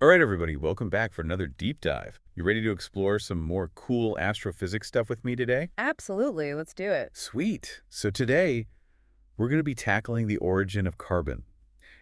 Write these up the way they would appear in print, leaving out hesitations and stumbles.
All right, everybody, welcome back for another deep dive. You ready to explore some more cool astrophysics stuff with me today? Absolutely. Let's do it. Sweet. So today, we're going to be tackling the origin of carbon,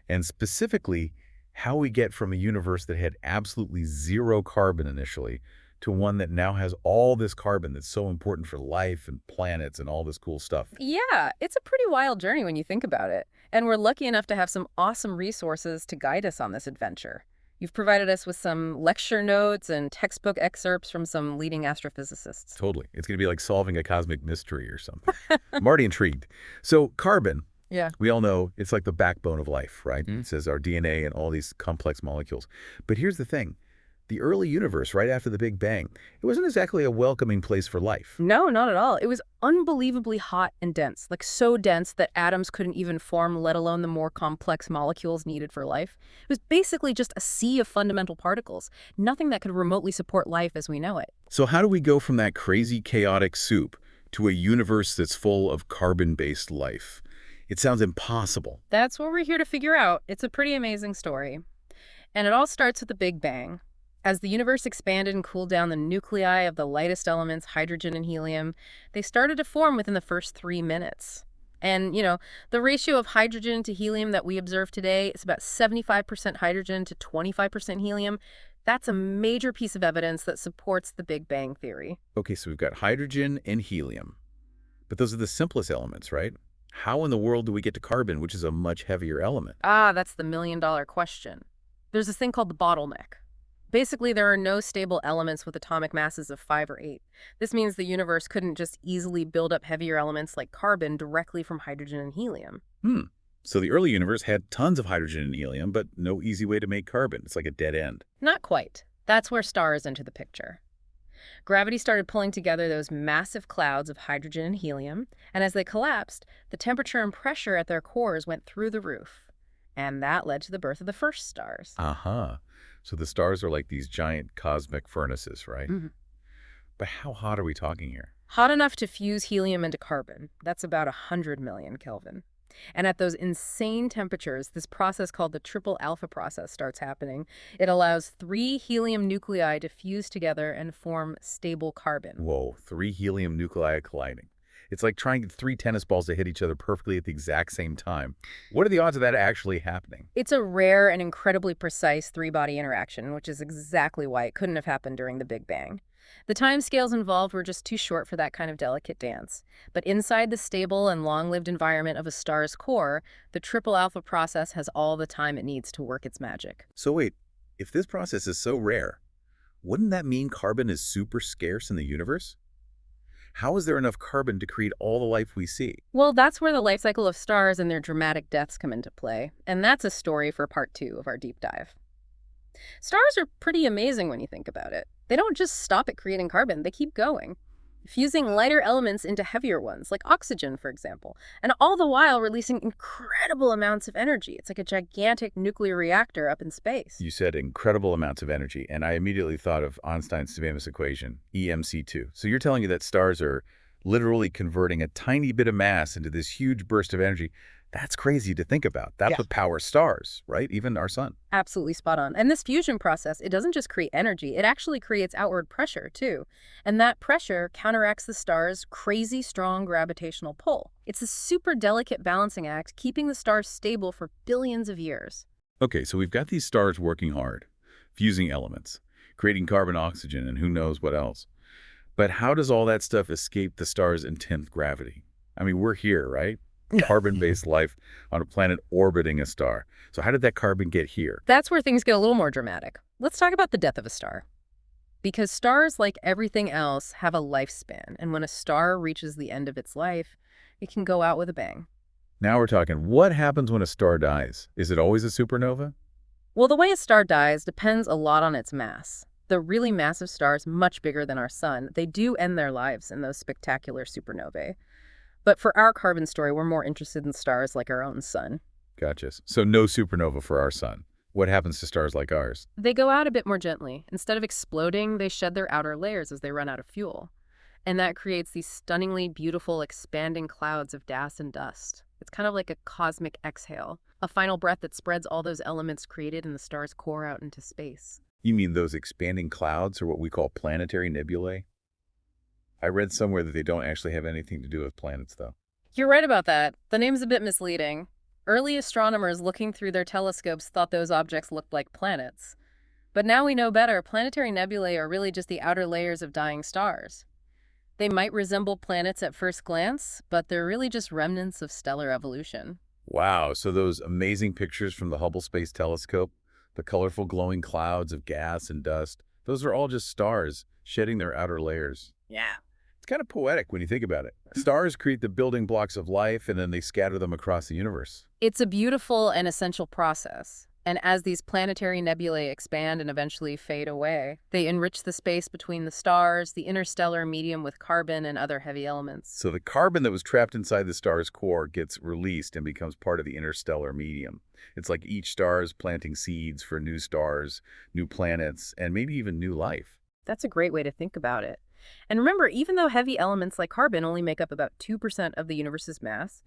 and specifically, how we get from a universe that had absolutely zero carbon initially to one that now has all this carbon that's so important for life and planets and all this cool stuff. Yeah, it's a pretty wild journey when you think about it. And we're lucky enough to have some awesome resources to guide us on this adventure. You've provided us with some lecture notes and textbook excerpts from some leading astrophysicists. Totally. It's going to be like solving a cosmic mystery or something. I'm already intrigued. So carbon, Yeah. we all know it's like the backbone of life, right? Mm. It says our DNA and all these complex molecules. But here's the thing. The early universe, right after the Big Bang, it wasn't exactly a welcoming place for life. No, not at all. It was unbelievably hot and dense, like so dense that atoms couldn't even form, let alone the more complex molecules needed for life. It was basically just a sea of fundamental particles, nothing that could remotely support life as we know it. So how do we go from that crazy, chaotic soup to a universe that's full of carbon-based life? It sounds impossible. That's what we're here to figure out. It's a pretty amazing story. And it all starts with the Big Bang. As the universe expanded and cooled down, the nuclei of the lightest elements, hydrogen and helium, they started to form within the first 3 minutes. And, the ratio of hydrogen to helium that we observe today is about 75% hydrogen to 25% helium. That's a major piece of evidence that supports the Big Bang theory. Okay, so we've got hydrogen and helium. But those are the simplest elements, right? How in the world do we get to carbon, which is a much heavier element? Ah, that's the million-dollar question. There's this thing called the bottleneck. Basically, there are no stable elements with atomic masses of 5 or 8. This means the universe couldn't just easily build up heavier elements like carbon directly from hydrogen and helium. Hmm. So the early universe had tons of hydrogen and helium, but no easy way to make carbon. It's like a dead end. Not quite. That's where stars enter the picture. Gravity started pulling together those massive clouds of hydrogen and helium, and as they collapsed, the temperature and pressure at their cores went through the roof. And that led to the birth of the first stars. Uh-huh. So the stars are like these giant cosmic furnaces, right? Mhm. But how hot are we talking here? Hot enough to fuse helium into carbon. That's about 100 million Kelvin. And at those insane temperatures, this process called the triple alpha process starts happening. It allows 3 helium nuclei to fuse together and form stable carbon. Whoa, 3 helium nuclei colliding. It's like trying 3 tennis balls to hit each other perfectly at the exact same time. What are the odds of that actually happening? It's a rare and incredibly precise 3-body interaction, which is exactly why it couldn't have happened during the Big Bang. The timescales involved were just too short for that kind of delicate dance. But inside the stable and long-lived environment of a star's core, the triple alpha process has all the time it needs to work its magic. So wait, if this process is so rare, wouldn't that mean carbon is super scarce in the universe? How is there enough carbon to create all the life we see? Well, that's where the life cycle of stars and their dramatic deaths come into play. And that's a story for part 2 of our deep dive. Stars are pretty amazing when you think about it. They don't just stop at creating carbon, they keep going, fusing lighter elements into heavier ones, like oxygen, for example, and all the while releasing incredible amounts of energy. It's like a gigantic nuclear reactor up in space. You said incredible amounts of energy, and I immediately thought of Einstein's famous equation, EMC2. So you're telling me that stars are literally converting a tiny bit of mass into this huge burst of energy. That's crazy to think about. That's Yeah. what powers stars, right? Even our sun. Absolutely spot on. And this fusion process, it doesn't just create energy, it actually creates outward pressure, too. And that pressure counteracts the star's crazy strong gravitational pull. It's a super delicate balancing act, keeping the stars stable for billions of years. Okay, so we've got these stars working hard, fusing elements, creating carbon, oxygen, and who knows what else. But how does all that stuff escape the star's intense gravity? I mean, we're here, right? Carbon-based life on a planet orbiting a star. So how did that carbon get here? That's where things get a little more dramatic. Let's talk about the death of a star. Because stars, like everything else, have a lifespan, and when a star reaches the end of its life, it can go out with a bang. Now we're talking, what happens when a star dies? Is it always a supernova? Well, the way a star dies depends a lot on its mass. The really massive stars, much bigger than our sun, they do end their lives in those spectacular supernovae. But for our carbon story, we're more interested in stars like our own sun. Gotcha. So no supernova for our sun. What happens to stars like ours? They go out a bit more gently. Instead of exploding, they shed their outer layers as they run out of fuel. And that creates these stunningly beautiful, expanding clouds of gas and dust. It's kind of like a cosmic exhale. a final breath that spreads all those elements created in the star's core out into space. You mean those expanding clouds, or what we call planetary nebulae? I read somewhere that they don't actually have anything to do with planets, though. You're right about that. The name's a bit misleading. Early astronomers looking through their telescopes thought those objects looked like planets. But now we know better, planetary nebulae are really just the outer layers of dying stars. They might resemble planets at first glance, but they're really just remnants of stellar evolution. Wow, so those amazing pictures from the Hubble Space Telescope, the colorful glowing clouds of gas and dust, those are all just stars shedding their outer layers. Yeah. It's kind of poetic when you think about it. Stars create the building blocks of life, and then they scatter them across the universe. It's a beautiful and essential process. And as these planetary nebulae expand and eventually fade away, they enrich the space between the stars, the interstellar medium with carbon and other heavy elements. So the carbon that was trapped inside the star's core gets released and becomes part of the interstellar medium. It's like each star is planting seeds for new stars, new planets, and maybe even new life. That's a great way to think about it. And remember, even though heavy elements like carbon only make up about 2% of the universe's mass,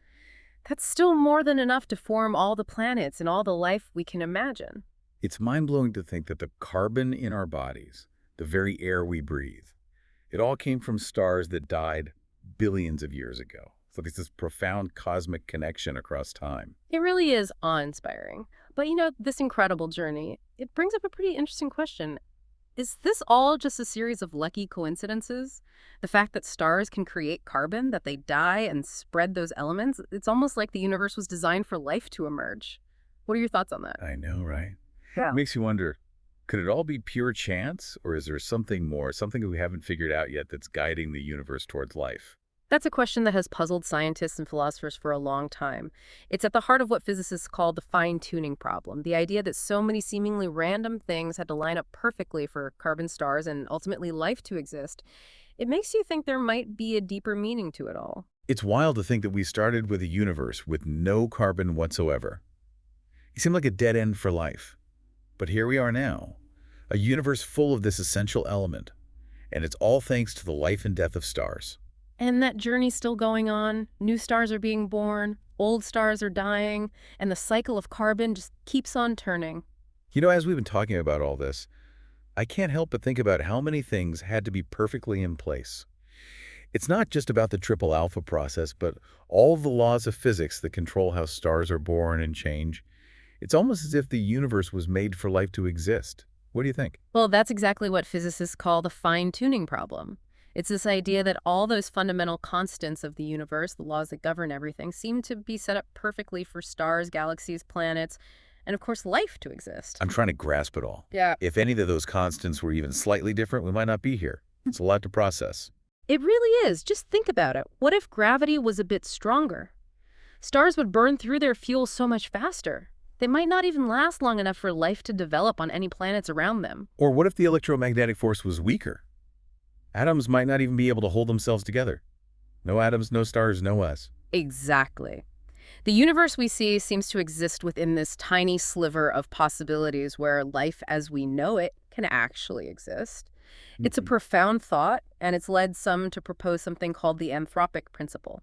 that's still more than enough to form all the planets and all the life we can imagine. It's mind-blowing to think that the carbon in our bodies, the very air we breathe, it all came from stars that died billions of years ago. So there's this profound cosmic connection across time. It really is awe-inspiring. But this incredible journey, it brings up a pretty interesting question. Is this all just a series of lucky coincidences? The fact that stars can create carbon, that they die and spread those elements, it's almost like the universe was designed for life to emerge. What are your thoughts on that? I know, right? Yeah. It makes you wonder, could it all be pure chance, or is there something more, something we haven't figured out yet that's guiding the universe towards life? That's a question that has puzzled scientists and philosophers for a long time. It's at the heart of what physicists call the fine-tuning problem, the idea that so many seemingly random things had to line up perfectly for carbon stars and ultimately life to exist. It makes you think there might be a deeper meaning to it all. It's wild to think that we started with a universe with no carbon whatsoever. It seemed like a dead end for life. But here we are now, a universe full of this essential element, and it's all thanks to the life and death of stars. And that journey's still going on. New stars are being born, old stars are dying, and the cycle of carbon just keeps on turning. You know, as we've been talking about all this, I can't help but think about how many things had to be perfectly in place. It's not just about the triple alpha process, but all the laws of physics that control how stars are born and change. It's almost as if the universe was made for life to exist. What do you think? Well, that's exactly what physicists call the fine-tuning problem. It's this idea that all those fundamental constants of the universe, the laws that govern everything, seem to be set up perfectly for stars, galaxies, planets, and of course life to exist. I'm trying to grasp it all. Yeah. If any of those constants were even slightly different, we might not be here. It's a lot to process. It really is. Just think about it. What if gravity was a bit stronger? Stars would burn through their fuel so much faster. They might not even last long enough for life to develop on any planets around them. Or what if the electromagnetic force was weaker? Atoms might not even be able to hold themselves together. No atoms, no stars, no us. Exactly. The universe we see seems to exist within this tiny sliver of possibilities where life as we know it can actually exist. It's a profound thought, and it's led some to propose something called the anthropic principle.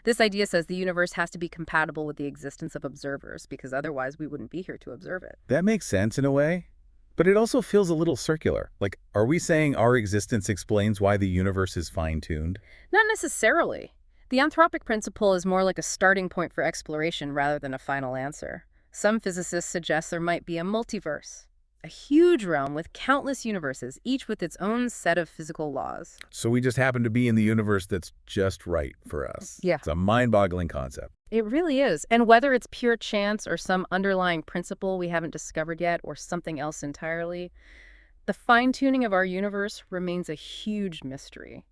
This idea says the universe has to be compatible with the existence of observers, because otherwise we wouldn't be here to observe it. That makes sense in a way, but it also feels a little circular. Like, are we saying our existence explains why the universe is fine-tuned? Not necessarily. The anthropic principle is more like a starting point for exploration rather than a final answer. Some physicists suggest there might be a multiverse, a huge realm with countless universes, each with its own set of physical laws. So we just happen to be in the universe that's just right for us. Yeah. It's a mind-boggling concept. It really is. And whether it's pure chance or some underlying principle we haven't discovered yet or something else entirely, the fine-tuning of our universe remains a huge mystery.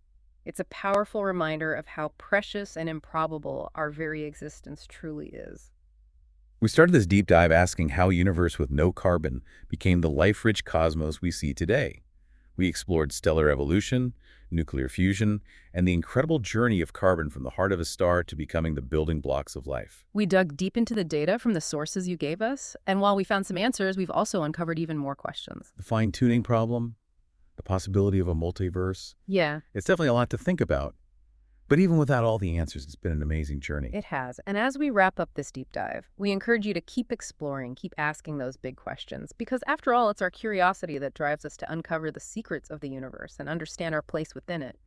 It's a powerful reminder of how precious and improbable our very existence truly is. We started this deep dive asking how a universe with no carbon became the life-rich cosmos we see today. We explored stellar evolution, nuclear fusion, and the incredible journey of carbon from the heart of a star to becoming the building blocks of life. We dug deep into the data from the sources you gave us, and while we found some answers, we've also uncovered even more questions. The fine-tuning problem, the possibility of a multiverse. Yeah. It's definitely a lot to think about. But even without all the answers, it's been an amazing journey. It has. And as we wrap up this deep dive, we encourage you to keep exploring, keep asking those big questions, because after all, it's our curiosity that drives us to uncover the secrets of the universe and understand our place within it.